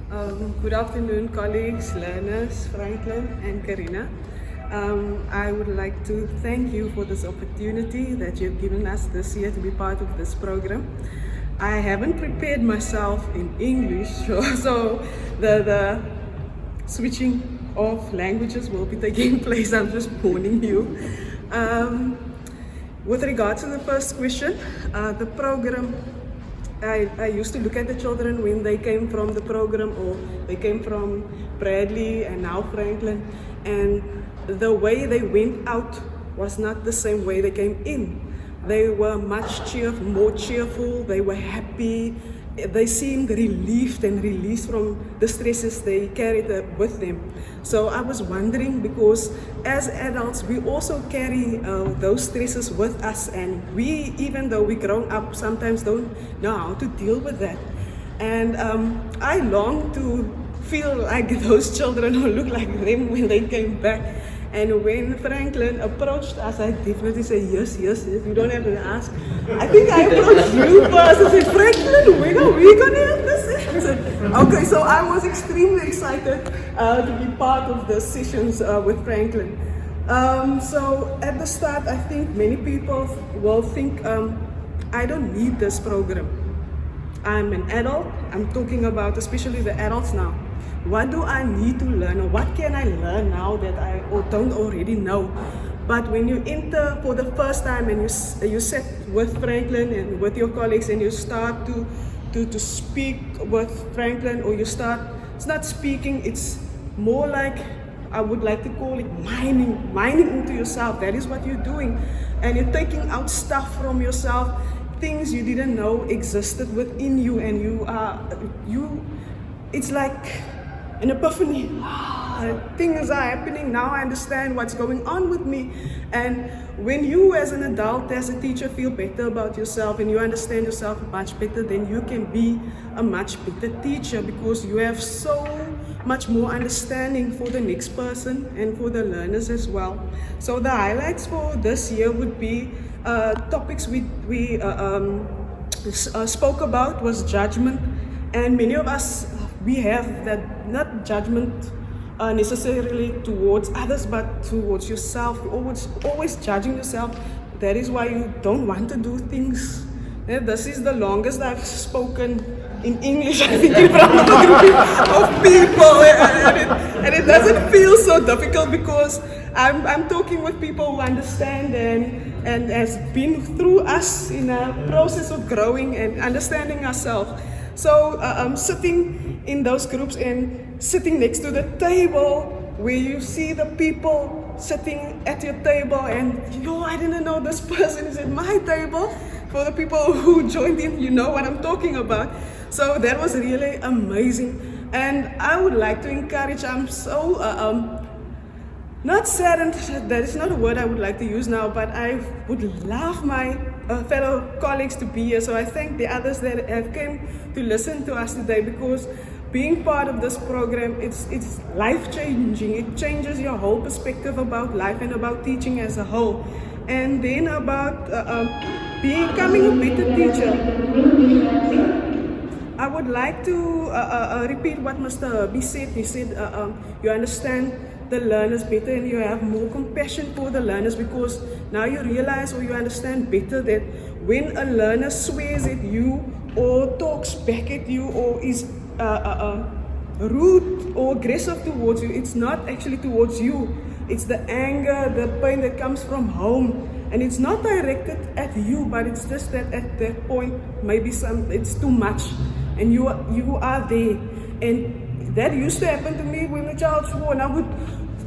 Good afternoon, colleagues, learners, Franklin and Karina. I would like to thank you for this opportunity that you've given us this year to be part of this program. I haven't prepared myself in English, so the switching of languages will be taking place. I'm just warning you. With regard to the first question, the program, I used to look at the children when they came from the program, or they came from Bradley and now Franklin, and the way they went out was not the same way they came in. They were much more cheerful, they were happy, they seemed relieved and released from the stresses they carried with them. So I was wondering, because as adults we also carry those stresses with us, and we, even though we grown up, sometimes don't know how to deal with that. And I long to feel like those children, or look like them when they came back. And when Franklin approached us, I definitely said, yes, you don't have to ask. I think I approached you first. I said, Franklin, when are we going to have this? I said, okay, so I was extremely excited to be part of the sessions with Franklin. So at the start, I think many people will think, I don't need this program. I'm an adult. I'm talking about especially the adults now. What do I need to learn, or what can I learn now that I don't already know? But when you enter for the first time and you sit with Franklin and with your colleagues, and you start to speak with Franklin, or you start, it's not speaking, it's more like, I would like to call it mining into yourself. That is what you're doing. And you're taking out stuff from yourself, things you didn't know existed within you, and it's like an epiphany. Things are happening now. I understand what's going on with me. And when you, as an adult, as a teacher, feel better about yourself and you understand yourself much better, then you can be a much better teacher, because you have so much more understanding for the next person and for the learners as well. So the highlights for this year would be topics we spoke about was judgment, and many of us, we have that, not judgment necessarily towards others, but towards yourself. You're always judging yourself. That is why you don't want to do things. This is the longest I've spoken in English, I think, in front of a group of people, and it doesn't feel so difficult, because I'm talking with people who understand and has been through us in a process of growing and understanding ourselves. So sitting in those groups and sitting next to the table, where you see the people sitting at your table, and I didn't know this person is at my table. For the people who joined in, you know what I'm talking about. So that was really amazing. And I would like to encourage, I'm so not saddened, that is not a word I would like to use now, but I would love my fellow colleagues to be here. So I thank the others that have come to listen to us today, because being part of this program, it's life-changing. It changes your whole perspective about life and about teaching as a whole. And then about becoming a better teacher. I would like to repeat what Mr. Herbie said. He said, you understand the learners better, and you have more compassion for the learners, because now you realize, or you understand better, that when a learner swears at you or talks back at you, or is rude or aggressive towards you, it's not actually towards you. It's the anger, the pain that comes from home, and it's not directed at you, but it's just that at that point maybe it's too much, and you are there. And that used to happen to me when the child swore, and I would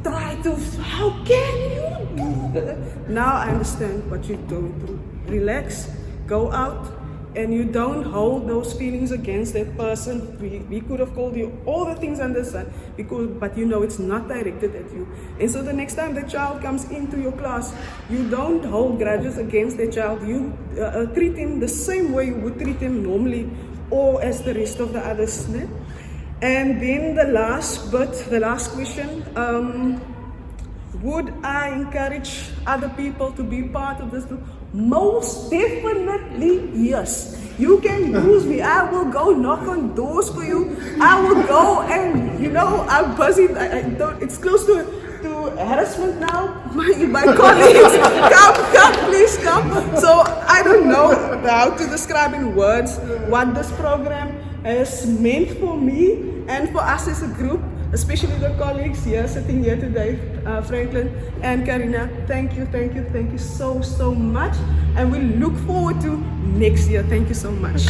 try to, how can you do that? Now I understand what you're going through. Relax, go out, and you don't hold those feelings against that person. We could have called you all the things under the sun, but you know it's not directed at you. And so the next time the child comes into your class, you don't hold grudges against the child. You treat him the same way you would treat him normally, or as the rest of the others. And then the last question, Would I encourage other people to be part of this group? Most definitely, yes. You can use me. I will go knock on doors for you. I will go and, I'm busy. It's close to harassment now. My colleagues, come, please come. So I don't know how to describe in words what this program has meant for me and for us as a group, especially the colleagues here sitting here today, Franklin and Karina. Thank you so much. And we look forward to next year. Thank you so much.